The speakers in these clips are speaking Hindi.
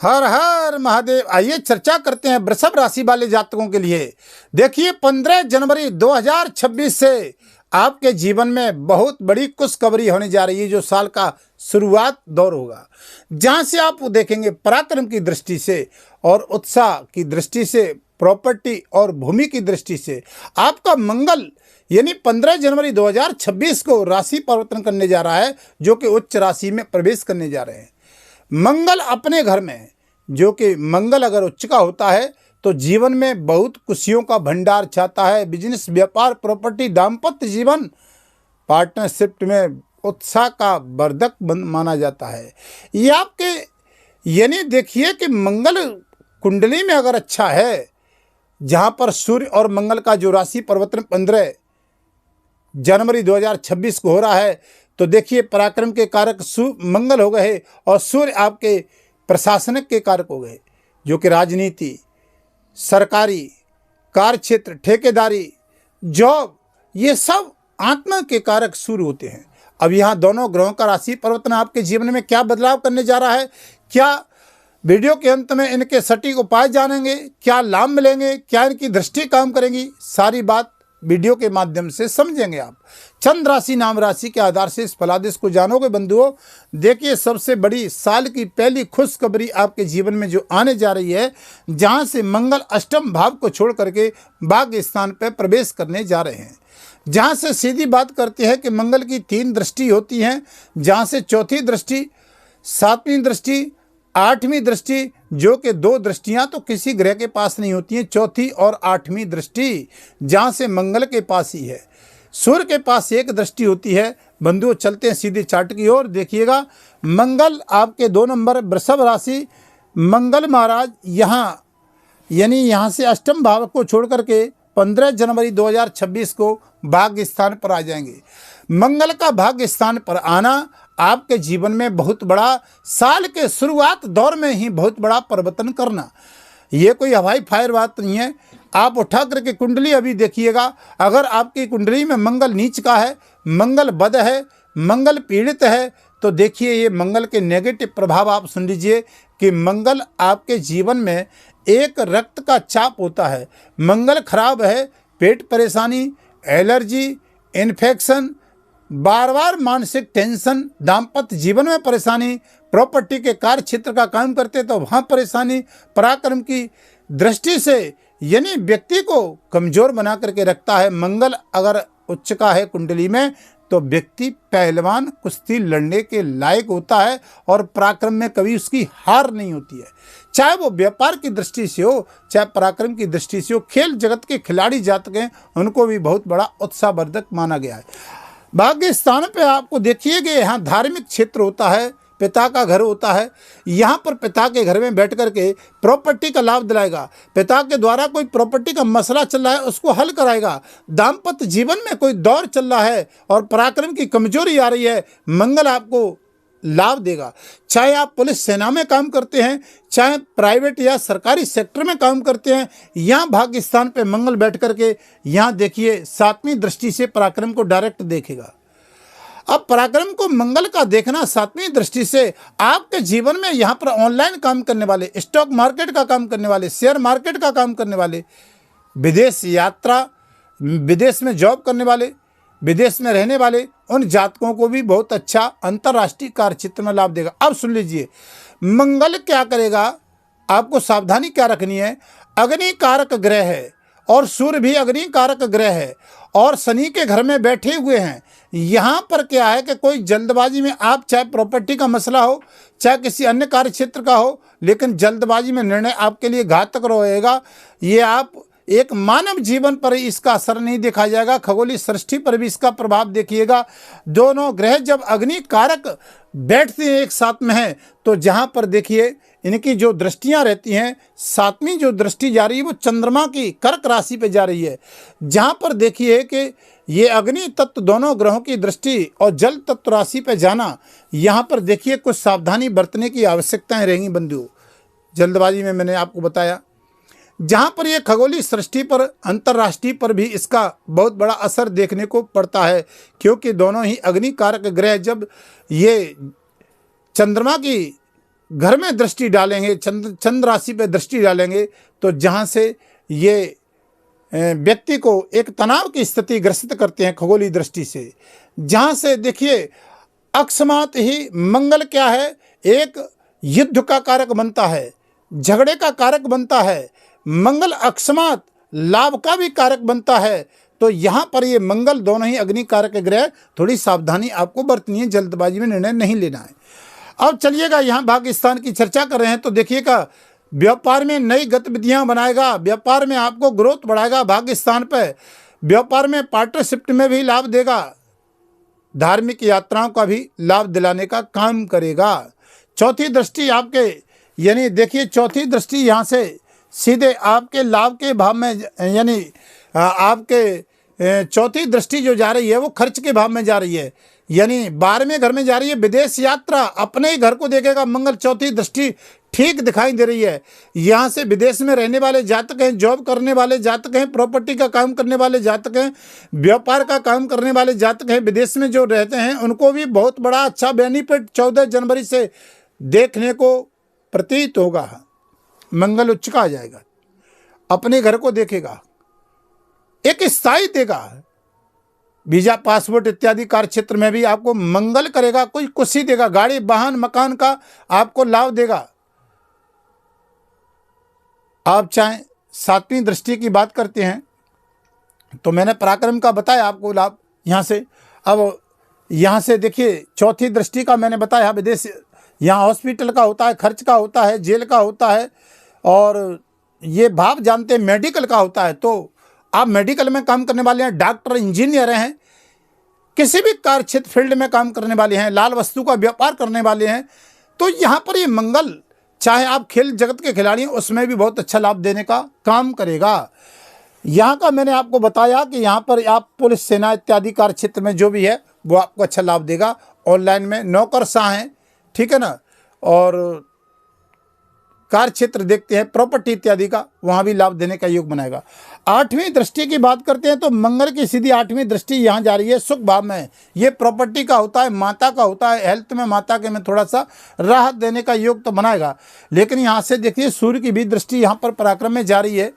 हर हर महादेव। आइए चर्चा करते हैं वृषभ राशि वाले जातकों के लिए। देखिए 15 जनवरी 2026 से आपके जीवन में बहुत बड़ी खुशखबरी होने जा रही है, जो साल का शुरुआत दौर होगा, जहां से आप देखेंगे पराक्रम की दृष्टि से और उत्साह की दृष्टि से, प्रॉपर्टी और भूमि की दृष्टि से आपका मंगल यानी 15 जनवरी 2026 को राशि परिवर्तन करने जा रहा है, जो कि उच्च राशि में प्रवेश करने जा रहे हैं। मंगल अपने घर में, जो कि मंगल अगर उच्च का होता है तो जीवन में बहुत खुशियों का भंडार छाता है। बिजनेस, व्यापार, प्रॉपर्टी, दाम्पत्य जीवन, पार्टनरशिप में उत्साह का वर्धक माना जाता है। ये आपके यानी देखिए कि मंगल कुंडली में अगर अच्छा है, जहाँ पर सूर्य और मंगल का जो राशि परिवर्तन 15 जनवरी 2026 को हो रहा है, तो देखिए पराक्रम के कारक मंगल हो गए और सूर्य आपके प्रशासनिक के कारक हो गए, जो कि राजनीति, सरकारी कार्य क्षेत्र, ठेकेदारी, जॉब, ये सब आत्मा के कारक सूर्य होते हैं। अब यहाँ दोनों ग्रहों का राशि परिवर्तन आपके जीवन में क्या बदलाव करने जा रहा है, क्या वीडियो के अंत में इनके सटीक उपाय जानेंगे, क्या लाभ मिलेंगे, क्या इनकी दृष्टि काम करेंगी, सारी बात वीडियो के माध्यम से समझेंगे आप। चंद्र राशि नाम राशि के आधार से इस फलादेश को जानोगे बंधुओं। देखिए सबसे बड़ी साल की पहली खुशखबरी आपके जीवन में जो आने जा रही है, जहां से मंगल अष्टम भाव को छोड़ करके भाग्य स्थान पर प्रवेश करने जा रहे हैं, जहां से सीधी बात करते हैं कि मंगल की 3 दृष्टि होती हैं, जहां से चौथी दृष्टि, 7वीं दृष्टि, 8वीं दृष्टि, जो कि 2 दृष्टियां तो किसी ग्रह के पास नहीं होती हैं, चौथी और 8वीं दृष्टि जहां से मंगल के पास ही है। सूर्य के पास 1 दृष्टि होती है। बंधुओं चलते हैं सीधे चार्ट की ओर। देखिएगा मंगल आपके 2 नंबर वृषभ राशि, मंगल महाराज यहाँ से अष्टम भाव को छोड़ करके 15 जनवरी 2026 को भाग्य स्थान पर आ जाएंगे। मंगल का भाग्य स्थान पर आना आपके जीवन में बहुत बड़ा, साल के शुरुआत दौर में ही बहुत बड़ा परिवर्तन करना, ये कोई हवाई फायर बात नहीं है। आप उठा करके कुंडली अभी देखिएगा, अगर आपकी कुंडली में मंगल नीच का है, मंगल बद है, मंगल पीड़ित है, तो देखिए ये मंगल के नेगेटिव प्रभाव आप सुन लीजिए कि मंगल आपके जीवन में एक रक्त का चाप होता है। मंगल खराब है, पेट परेशानी, एलर्जी, इन्फेक्शन, बार बार मानसिक टेंशन, दाम्पत्य जीवन में परेशानी, प्रॉपर्टी के कार्य क्षेत्र का काम करते तो वहाँ परेशानी, पराक्रम की दृष्टि से यानी व्यक्ति को कमज़ोर बना करके रखता है। मंगल अगर उच्च का है कुंडली में तो व्यक्ति पहलवान, कुश्ती लड़ने के लायक होता है और पराक्रम में कभी उसकी हार नहीं होती है, चाहे वो व्यापार की दृष्टि से हो, चाहे पराक्रम की दृष्टि से हो। खेल जगत के खिलाड़ी जातक हैं, उनको भी बहुत बड़ा उत्साहवर्धक माना गया है। भाग्य स्थान पे आपको देखिएगा यहाँ धार्मिक क्षेत्र होता है, पिता का घर होता है, यहाँ पर पिता के घर में बैठ करके प्रॉपर्टी का लाभ दिलाएगा। पिता के द्वारा कोई प्रॉपर्टी का मसला चल रहा है उसको हल कराएगा। दाम्पत्य जीवन में कोई दौर चल रहा है और पराक्रम की कमजोरी आ रही है, मंगल आपको लाभ देगा। चाहे आप पुलिस सेना में काम करते हैं, चाहे प्राइवेट या सरकारी सेक्टर में काम करते हैं, यहाँ भाग्य स्थान पे मंगल बैठ करके यहाँ देखिए 7वीं दृष्टि से पराक्रम को डायरेक्ट देखेगा। अब पराक्रम को मंगल का देखना 7वीं दृष्टि से आपके जीवन में यहाँ पर ऑनलाइन काम करने वाले, स्टॉक मार्केट का काम करने वाले, शेयर मार्केट का काम करने वाले, विदेश यात्रा, विदेश में जॉब करने वाले, विदेश में रहने वाले, उन जातकों को भी बहुत अच्छा अंतर्राष्ट्रीय कार्य क्षेत्र में लाभ देगा। अब सुन लीजिए मंगल क्या करेगा, आपको सावधानी क्या रखनी है। अग्नि कारक ग्रह है और सूर्य भी अग्नि कारक ग्रह है और शनि के घर में बैठे हुए हैं। यहाँ पर क्या है कि कोई जल्दबाजी में आप, चाहे प्रॉपर्टी का मसला हो, चाहे किसी अन्य कार्य क्षेत्र का हो, लेकिन जल्दबाजी में निर्णय आपके लिए घातक रहेगा। ये आप एक मानव जीवन पर इसका असर नहीं देखा जाएगा, खगोलीय सृष्टि पर भी इसका प्रभाव देखिएगा। दोनों ग्रह जब अग्नि कारक बैठते हैं एक साथ में हैं, तो जहाँ पर देखिए इनकी जो दृष्टियाँ रहती हैं, 7वीं जो दृष्टि जा रही है वो चंद्रमा की कर्क राशि पे जा रही है, जहाँ पर देखिए कि ये अग्नि तत्व दोनों ग्रहों की दृष्टि और जल तत्व राशि पे जाना, यहाँ पर देखिए कुछ सावधानी बरतने की आवश्यकताएं रहेंगी बंधुओं। जल्दबाजी में मैंने आपको बताया, जहाँ पर ये खगोलीय सृष्टि पर, अंतर्राष्ट्रीय पर भी इसका बहुत बड़ा असर देखने को पड़ता है, क्योंकि दोनों ही अग्नि कारक ग्रह जब ये चंद्रमा की घर में दृष्टि डालेंगे, चंद्र राशि पे दृष्टि डालेंगे, तो जहाँ से ये व्यक्ति को एक तनाव की स्थिति ग्रसित करते हैं खगोलीय दृष्टि से, जहाँ से देखिए अकस्मात ही मंगल क्या है, एक युद्ध का कारक बनता है, झगड़े का कारक बनता है, मंगल अकस्मात लाभ का भी कारक बनता है। तो यहाँ पर ये मंगल दोनों ही अग्नि कारक ग्रह, थोड़ी सावधानी आपको बरतनी है, जल्दबाजी में निर्णय नहीं लेना है। अब चलिएगा, यहाँ भाग्य स्थान की चर्चा कर रहे हैं तो देखिएगा व्यापार में नई गतिविधियां बनाएगा, व्यापार में आपको ग्रोथ बढ़ाएगा। भाग्य स्थान पर व्यापार में पार्टनरशिप में भी लाभ देगा, धार्मिक यात्राओं का भी लाभ दिलाने का काम करेगा। चौथी दृष्टि आपके, यानी देखिए चौथी दृष्टि यहाँ से सीधे आपके लाभ के भाव में, यानी आपके चौथी दृष्टि जो जा रही है वो खर्च के भाव में जा रही है, यानी 12वें घर में जा रही है। विदेश यात्रा अपने ही घर को देखेगा मंगल, चौथी दृष्टि ठीक दिखाई दे रही है। यहाँ से विदेश में रहने वाले जातक हैं, जॉब करने वाले जातक हैं, प्रॉपर्टी का काम करने वाले जातक हैं, व्यापार का काम करने वाले जातक हैं, विदेश में जो रहते हैं उनको भी बहुत बड़ा अच्छा बेनिफिट 14 जनवरी से देखने को प्रतीत होगा। मंगल उच्च का आ जाएगा, अपने घर को देखेगा, एक स्थायी देगा, वीजा पासपोर्ट इत्यादि कार्य क्षेत्र में भी आपको मंगल करेगा, कोई खुशी देगा, गाड़ी वाहन मकान का आपको लाभ देगा। आप चाहे 7वीं दृष्टि की बात करते हैं तो मैंने पराक्रम का बताया आपको लाभ यहाँ से। अब यहाँ से देखिए चौथी दृष्टि का मैंने बताया, विदेश, यहाँ हॉस्पिटल का होता है, खर्च का होता है, जेल का होता है, और ये भाव जानते हैं मेडिकल का होता है। तो आप मेडिकल में काम करने वाले हैं, डॉक्टर, इंजीनियर हैं, किसी भी कार्य क्षेत्र फील्ड में काम करने वाले हैं, लाल वस्तु का व्यापार करने वाले हैं, तो यहाँ पर ये मंगल, चाहे आप खेल जगत के खिलाड़ी हैं, उसमें भी बहुत अच्छा लाभ देने का काम करेगा। यहाँ का मैंने आपको बताया कि यहाँ पर आप पुलिस, सेना इत्यादि कार्य क्षेत्र में जो भी है वो आपको अच्छा लाभ देगा। ऑनलाइन में नौकरशाह हैं, ठीक है ना, और कार्य क्षेत्र देखते हैं प्रॉपर्टी इत्यादि का, वहाँ भी लाभ देने का योग बनाएगा। 8वीं दृष्टि की बात करते हैं तो मंगल की सीधी 8वीं दृष्टि यहाँ जा रही है, सुख भाव में। ये प्रॉपर्टी का होता है, माता का होता है, हेल्थ में माता के में थोड़ा सा राहत देने का योग तो बनाएगा। लेकिन यहाँ से देखिए सूर्य की भी दृष्टि यहाँ पर पराक्रम में जा रही है,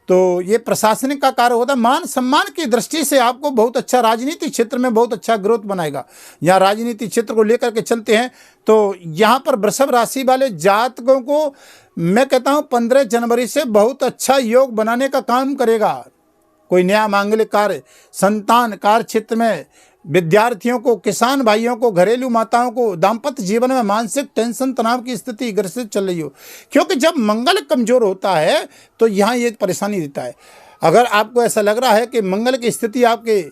तो ये प्रशासनिक का कार्य होता है। मान सम्मान की दृष्टि से आपको बहुत अच्छा, राजनीति क्षेत्र में बहुत अच्छा ग्रोथ बनाएगा। यहाँ राजनीति क्षेत्र को लेकर के चलते हैं तो यहाँ पर वृषभ राशि वाले जातकों को मैं कहता हूँ 15 जनवरी से बहुत अच्छा योग बनाने का काम करेगा। कोई नया मांगलिक कार्य, संतान कार्य क्षेत्र में, विद्यार्थियों को, किसान भाइयों को, घरेलू माताओं को, दाम्पत्य जीवन में मानसिक टेंशन तनाव की स्थिति ग्रसित चल रही हो, क्योंकि जब मंगल कमजोर होता है तो यहाँ ये परेशानी देता है। अगर आपको ऐसा लग रहा है कि मंगल की स्थिति आपके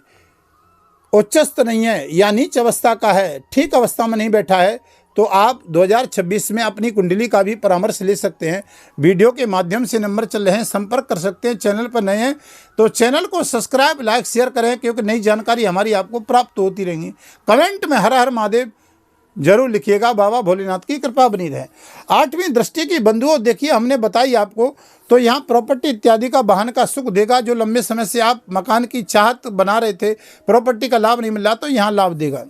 उच्चस्थ नहीं है या नीच अवस्था का है, ठीक अवस्था में नहीं बैठा है, तो आप 2026 में अपनी कुंडली का भी परामर्श ले सकते हैं। वीडियो के माध्यम से नंबर चल रहे हैं, संपर्क कर सकते हैं। चैनल पर नए हैं तो चैनल को सब्सक्राइब, लाइक, शेयर करें, क्योंकि नई जानकारी हमारी आपको प्राप्त होती रहेंगी। कमेंट में हर हर महादेव जरूर लिखिएगा, बाबा भोलेनाथ की कृपा बनी रहे। 8वीं दृष्टि की बंधुओं देखिए हमने बताई आपको, तो यहाँ प्रॉपर्टी इत्यादि का वाहन का सुख देगा। जो लंबे समय से आप मकान की चाहत बना रहे थे, प्रॉपर्टी का लाभ नहीं मिल रहा, तो यहाँ लाभ देगा।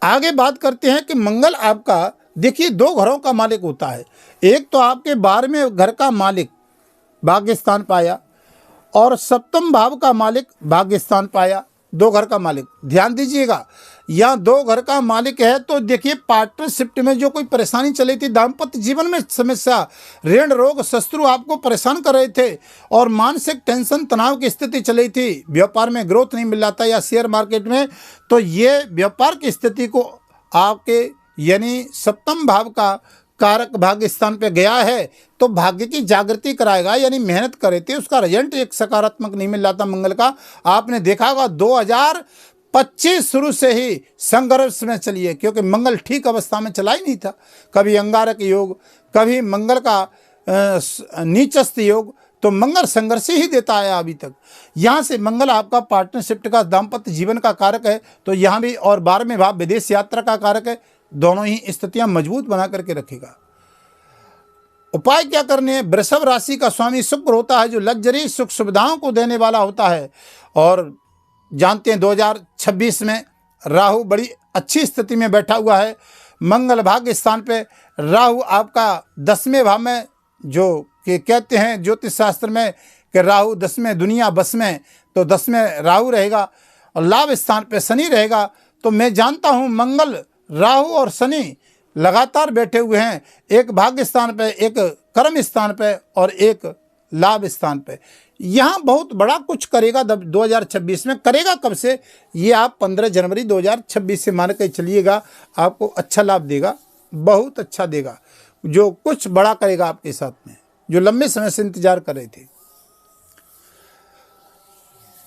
आगे बात करते हैं कि मंगल आपका देखिए 2 घरों का मालिक होता है। एक तो आपके 12वें घर का मालिक भाग्य स्थान पाया, और 7म भाव का मालिक भाग्य स्थान पाया। 2 घर का मालिक, ध्यान दीजिएगा, यहाँ 2 घर का मालिक है। तो देखिए पार्टनरशिप में जो कोई परेशानी चली थी, दाम्पत्य जीवन में समस्या, ऋण रोग शत्रु आपको परेशान कर रहे थे, और मानसिक टेंशन तनाव की स्थिति चली थी, व्यापार में ग्रोथ नहीं मिल रहा था या शेयर मार्केट में, तो ये व्यापार की स्थिति को आपके यानी 7म भाव का कारक भाग्य स्थान पे गया है, तो भाग्य की जागृति कराएगा। यानी मेहनत करे थे, उसका रिजल्ट एक सकारात्मक नहीं मिल रहा था मंगल का। आपने देखा होगा 2025 शुरू से ही संघर्ष में चलिए, क्योंकि मंगल ठीक अवस्था में चला ही नहीं था। कभी अंगारक योग, कभी मंगल का नीचस्थ योग, तो मंगल संघर्ष ही देता है अभी तक। यहाँ से मंगल आपका पार्टनरशिप का, दाम्पत्य जीवन का कारक है, तो यहाँ भी, और 12वें भाव विदेश यात्रा का कारक है। दोनों ही स्थितियां मजबूत बना करके रखेगा। उपाय क्या करने हैं? वृषभ राशि का स्वामी शुक्र होता है, जो लग्जरी सुख सुविधाओं को देने वाला होता है। और जानते हैं 2026 में राहु बड़ी अच्छी स्थिति में बैठा हुआ है। मंगल भाग्य स्थान पे, राहु आपका 10वें भाव में, जो कि कहते हैं ज्योतिष शास्त्र में कि राहु 10वें दुनिया बस में, तो 10वें राहु रहेगा और लाभ स्थान पे शनि रहेगा। तो मैं जानता हूँ मंगल, राहु और शनि लगातार बैठे हुए हैं, एक भाग्य स्थान पे, एक कर्म स्थान पे और एक लाभ स्थान पे। यहाँ बहुत बड़ा कुछ करेगा 2026 में। करेगा कब से, ये आप 15 जनवरी 2026 से मान के चलिएगा, आपको अच्छा लाभ देगा, बहुत अच्छा देगा, जो कुछ बड़ा करेगा आपके साथ में, जो लंबे समय से इंतजार कर रहे थे।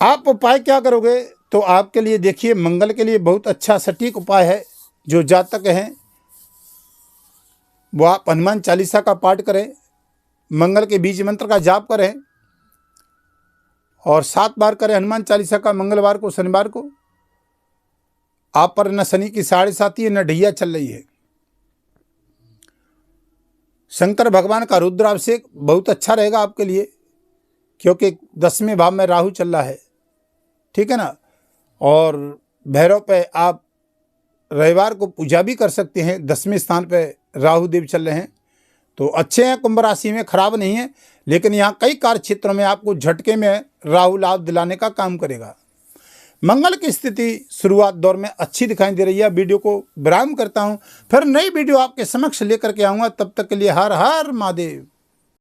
आप उपाय क्या करोगे, तो आपके लिए देखिए मंगल के लिए बहुत अच्छा सटीक उपाय है। जो जातक हैं वो आप हनुमान चालीसा का पाठ करें, मंगल के बीज मंत्र का जाप करें और 7 बार करें हनुमान चालीसा का, मंगलवार को, शनिवार को। आप पर न शनि की 7.5 है, न ढैया चल रही है। शंकर भगवान का रुद्राभिषेक बहुत अच्छा रहेगा आपके लिए, क्योंकि 10वें भाव में राहु चल रहा है, ठीक है ना। और भैरव पे आप रविवार को पूजा भी कर सकते हैं, 10वें स्थान पे राहु देव चल रहे हैं, तो अच्छे हैं, कुंभ राशि में खराब नहीं है। लेकिन यहाँ कई कार्य क्षेत्रों में आपको झटके में राहु लाभ दिलाने का काम करेगा। मंगल की स्थिति शुरुआत दौर में अच्छी दिखाई दे रही है। वीडियो को विराम करता हूँ, फिर नई वीडियो आपके समक्ष लेकर के आऊँगा। तब तक के लिए हर हर महादेव।